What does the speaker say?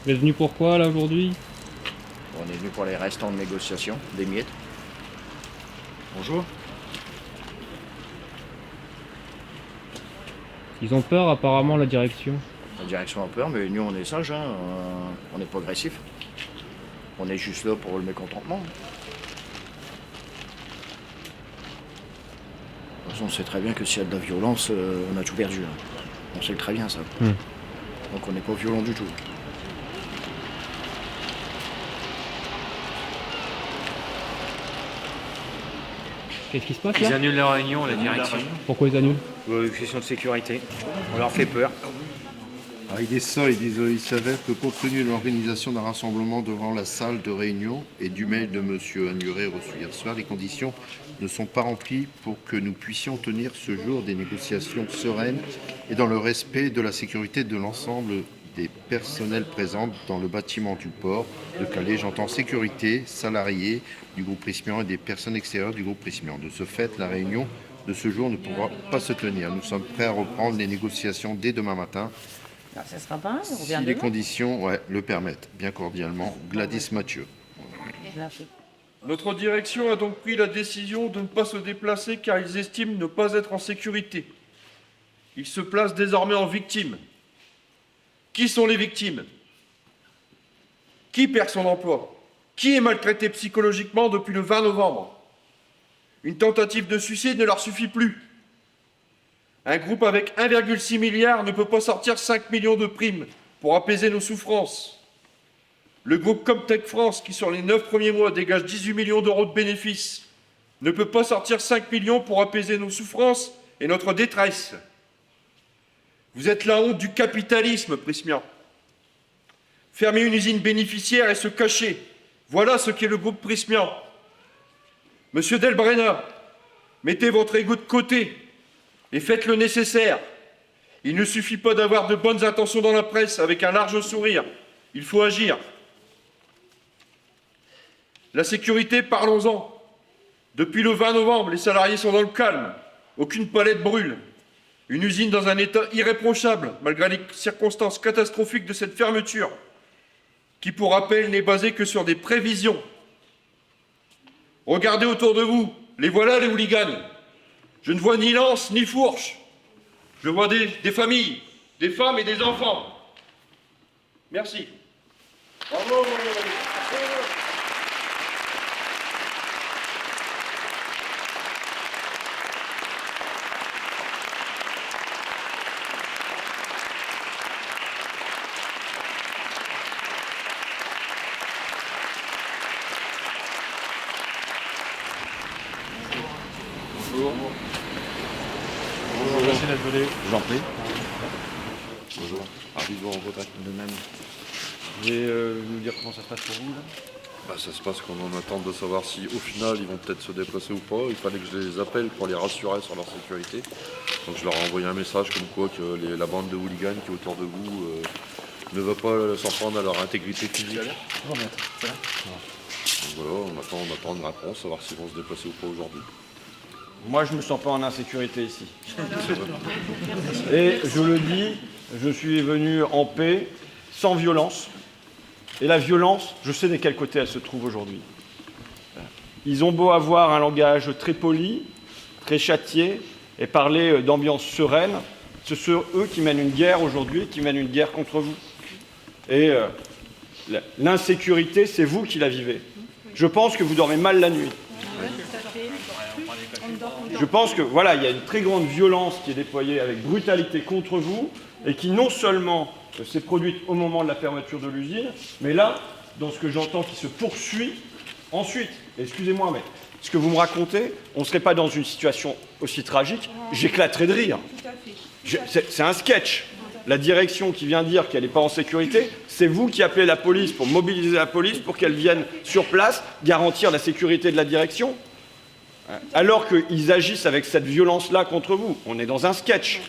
Vous êtes venu pourquoi là aujourd'hui? On est venu pour les restants de négociation, des miettes. Bonjour. Ils ont peur apparemment, la direction. La direction a peur, mais nous on est sages, hein. On est progressif. On est juste là pour le mécontentement. De toute façon, on sait très bien que s'il y a de la violence, on a tout perdu. Hein. On sait très bien ça. Donc on n'est pas violent du tout. Qu'est-ce qui se passe Ils là? annulent la réunion, la direction. Pourquoi ils annulent? Question de sécurité. On leur fait peur. Il est ça, il s'avère que compte tenu de l'organisation d'un rassemblement devant la salle de réunion et du mail de M. Agnuret reçu hier soir, les conditions ne sont pas remplies pour que nous puissions tenir ce jour des négociations sereines et dans le respect de la sécurité de l'ensemble des personnels présents dans le bâtiment du port de Calais. J'entends sécurité, salariés du groupe Prysmian et des personnes extérieures du groupe Prysmian. De ce fait, la réunion de ce jour ne pourra pas se tenir. Nous sommes prêts à reprendre les négociations dès demain matin. Ça sera pas, on revient Si les demain. conditions le permettent. Bien cordialement, Gladys Mathieu. Merci. Notre direction a donc pris la décision de ne pas se déplacer car ils estiment ne pas être en sécurité. Ils se placent désormais en victimes. Qui sont les victimes? Qui perd son emploi? Qui est maltraité psychologiquement depuis le 20 novembre? Une tentative de suicide ne leur suffit plus. Un groupe avec 1,6 milliard ne peut pas sortir 5 millions de primes pour apaiser nos souffrances. Le groupe Comtech France, qui sur les 9 premiers mois dégage 18 millions d'euros de bénéfices, ne peut pas sortir 5 millions pour apaiser nos souffrances et notre détresse. Vous êtes la honte du capitalisme, Prysmian. Fermer une usine bénéficiaire et se cacher, voilà ce qu'est le groupe Prysmian. Monsieur Delbrena, mettez votre ego de côté et faites le nécessaire. Il ne suffit pas d'avoir de bonnes intentions dans la presse avec un large sourire. Il faut agir. La sécurité, parlons-en. Depuis le 20 novembre, les salariés sont dans le calme. Aucune palette brûle. Une usine dans un état irréprochable, malgré les circonstances catastrophiques de cette fermeture, qui, pour rappel, n'est basée que sur des prévisions. Regardez autour de vous. Les voilà, les hooligans. Je ne vois ni lance, ni fourche. Je vois des familles, des femmes et des enfants. Merci. Bravo. Merci d'être venu. Je vous en prie. Bonjour. Ravi de vous rencontrer. De même. Vous voulez nous dire comment ça se passe pour vous là? Ça se passe qu'on en attend de savoir si au final ils vont peut-être se déplacer ou pas. Il fallait que je les appelle pour les rassurer sur leur sécurité. Donc je leur ai envoyé un message comme quoi que la bande de hooligans qui est autour de vous ne va pas s'en prendre à leur intégrité physique. Donc voilà, on attend une réponse, savoir s'ils vont se déplacer ou pas aujourd'hui. Moi, je ne me sens pas en insécurité ici. Et je le dis, je suis venu en paix, sans violence. Et la violence, je sais de quel côté elle se trouve aujourd'hui. Ils ont beau avoir un langage très poli, très châtié, et parler d'ambiance sereine, ce sont eux qui mènent une guerre aujourd'hui, qui mènent une guerre contre vous. Et l'insécurité, c'est vous qui la vivez. Je pense que vous dormez mal la nuit. Je pense que voilà, il y a une très grande violence qui est déployée avec brutalité contre vous et qui non seulement s'est produite au moment de la fermeture de l'usine, mais là, dans ce que j'entends qui se poursuit ensuite. Excusez-moi, mais ce que vous me racontez, on ne serait pas dans une situation aussi tragique, j'éclaterais de rire. C'est un sketch. La direction qui vient dire qu'elle n'est pas en sécurité, c'est vous qui appelez la police pour mobiliser la police pour qu'elle vienne sur place garantir la sécurité de la direction. Alors qu'ils agissent avec cette violence-là contre vous. On est dans un sketch.